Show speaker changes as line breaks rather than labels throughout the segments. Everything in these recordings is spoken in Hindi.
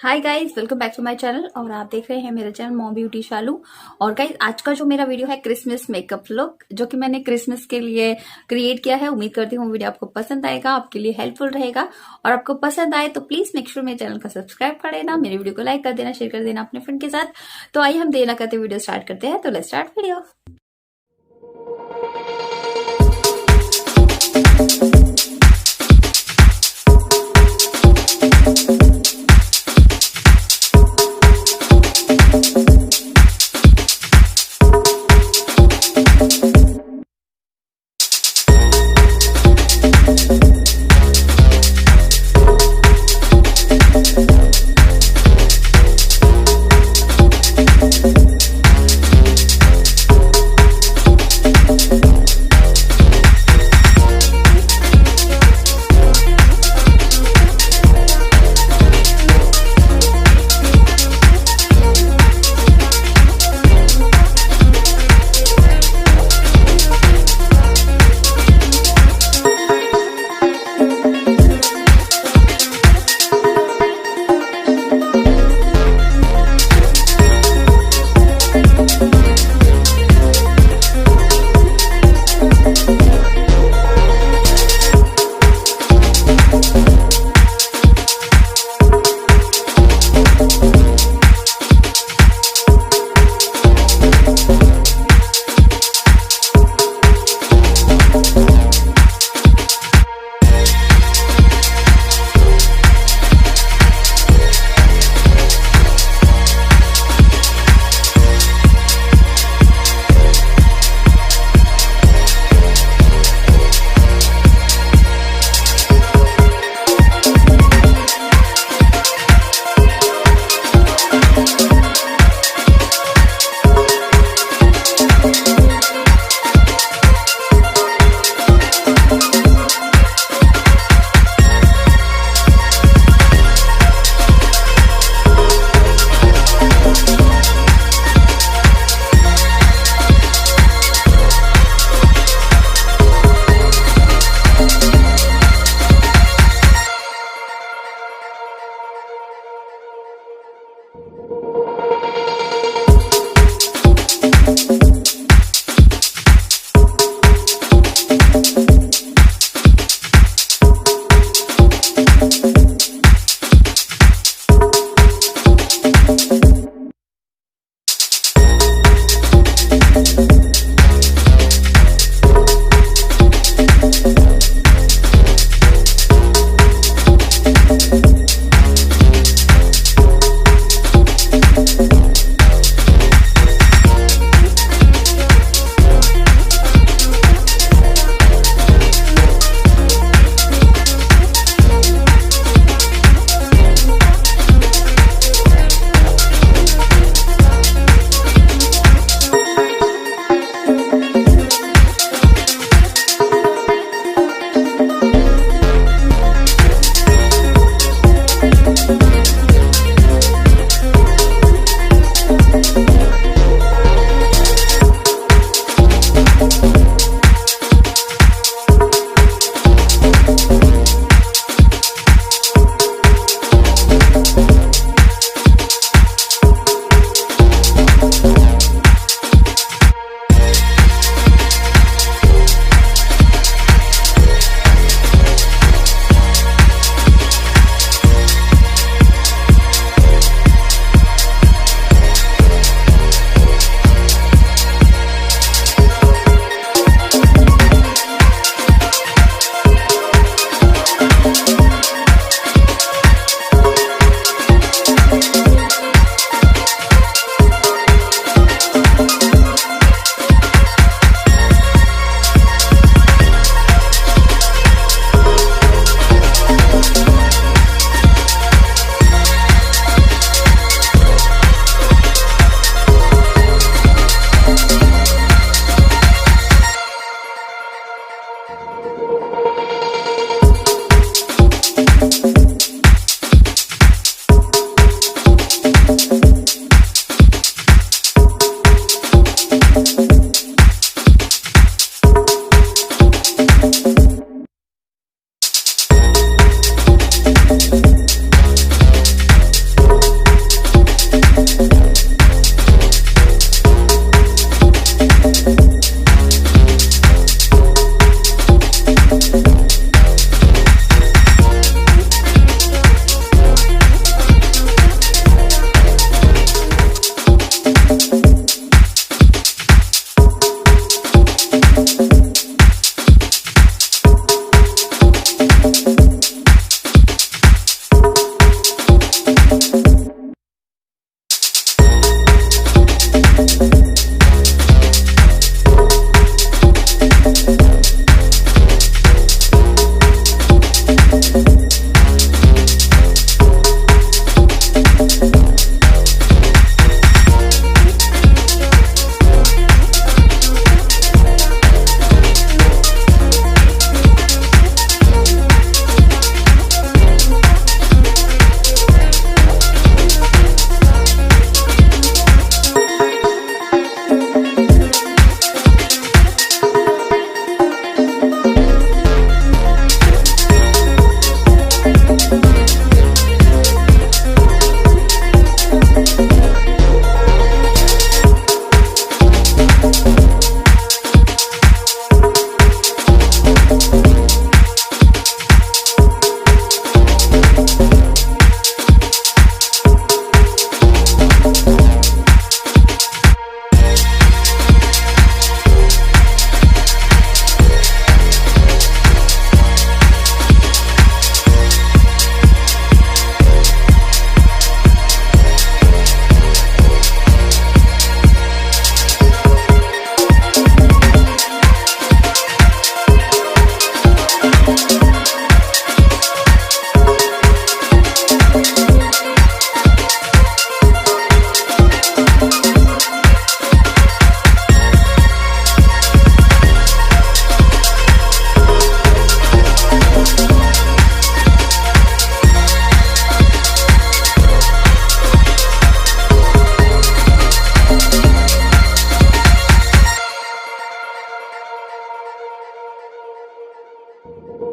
Hi guys, welcome back to my channel. और आप देख रहे हैं मेरा चैनल मॉम ब्यूटी शालू। और गाइस, आज का जो मेरा वीडियो है क्रिसमस मेकअप लुक, जो कि मैंने क्रिसमस के लिए क्रिएट किया है। उम्मीद करती हूँ वीडियो आपको पसंद आएगा, आपके लिए हेल्पफुल रहेगा। और आपको पसंद आए तो प्लीज मेक श्योर मेरे चैनल को सब्सक्राइब कर देना, मेरे वीडियो को लाइक कर देना, शेयर कर देना अपने फ्रेंड के साथ। तो आइए हम देर ना करते वीडियो स्टार्ट करते हैं। तो लेट्स स्टार्ट वीडियो। तो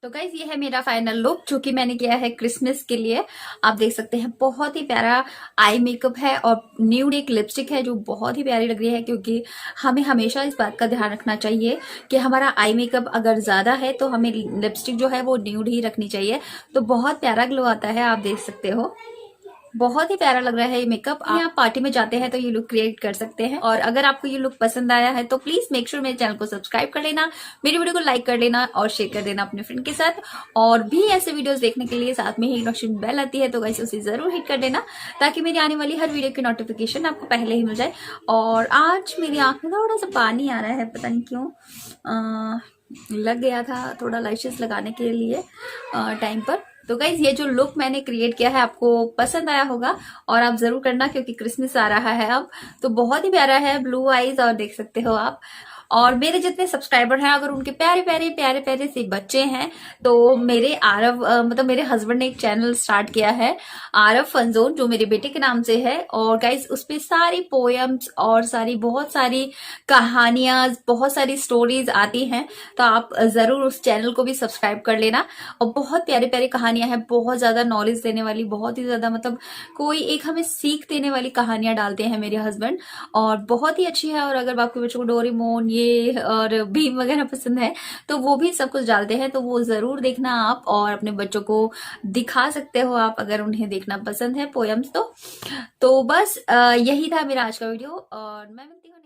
गाइज ये है मेरा फाइनल लुक जो कि मैंने किया है क्रिसमस के लिए। आप देख सकते हैं बहुत ही प्यारा आई मेकअप है और न्यूड एक लिपस्टिक है जो बहुत ही प्यारी लग रही है, क्योंकि हमें हमेशा इस बात का ध्यान रखना चाहिए कि हमारा आई मेकअप अगर ज्यादा है तो हमें लिपस्टिक जो है वो न्यूड ही रखनी चाहिए। तो बहुत प्यारा ग्लो आता है, आप देख सकते हो, बहुत ही प्यारा लग रहा है ये मेकअप। आप पार्टी में जाते हैं तो ये लुक क्रिएट कर सकते हैं। और अगर आपको ये लुक पसंद आया है तो प्लीज मेक श्योर मेरे चैनल को सब्सक्राइब कर लेना, मेरी वीडियो को लाइक कर लेना और शेयर कर देना अपने फ्रेंड के साथ। और भी ऐसे वीडियोस देखने के लिए साथ में ही नोटिफिकेशन बेल आती है तो गाइस उसे जरूर हिट कर देना, ताकि मेरी आने वाली हर वीडियो की नोटिफिकेशन आपको पहले ही मिल जाए। और आज मेरी आंख में थोड़ा सा पानी आ रहा है, पता नहीं क्यों, लग गया था थोड़ा लैशेस लगाने के लिए टाइम पर। तो गाइज ये जो लुक मैंने क्रिएट किया है आपको पसंद आया होगा और आप जरूर करना, क्योंकि क्रिसमस आ रहा है अब। तो बहुत ही प्यारा है, ब्लू आईज, और देख सकते हो आप। और मेरे जितने सब्सक्राइबर हैं अगर उनके प्यारे प्यारे प्यारे प्यारे से बच्चे हैं तो मेरे आरव मतलब मेरे हस्बैंड ने एक चैनल स्टार्ट किया है आरव फन जोन, जो मेरे बेटे के नाम से है। और गाइज उस पे सारी पोएम्स और बहुत सारी कहानियां, बहुत सारी स्टोरीज आती हैं, तो आप जरूर उस चैनल को भी सब्सक्राइब कर लेना। और बहुत प्यारी प्यारी कहानियां हैं, बहुत ज्यादा नॉलेज देने वाली, बहुत ही ज्यादा मतलब कोई एक हमें सीख देने वाली कहानियां डालते हैं मेरे हस्बैंड, और बहुत ही अच्छी है। और अगर आपके बच्चों को डोरेमोन ये और भीम वगैरह पसंद है तो वो भी सब कुछ डालते हैं, तो वो जरूर देखना आप, और अपने बच्चों को दिखा सकते हो आप अगर उन्हें देखना पसंद है पोएम्स तो बस यही था मेरा आज का वीडियो, और मैं मिलती हूँ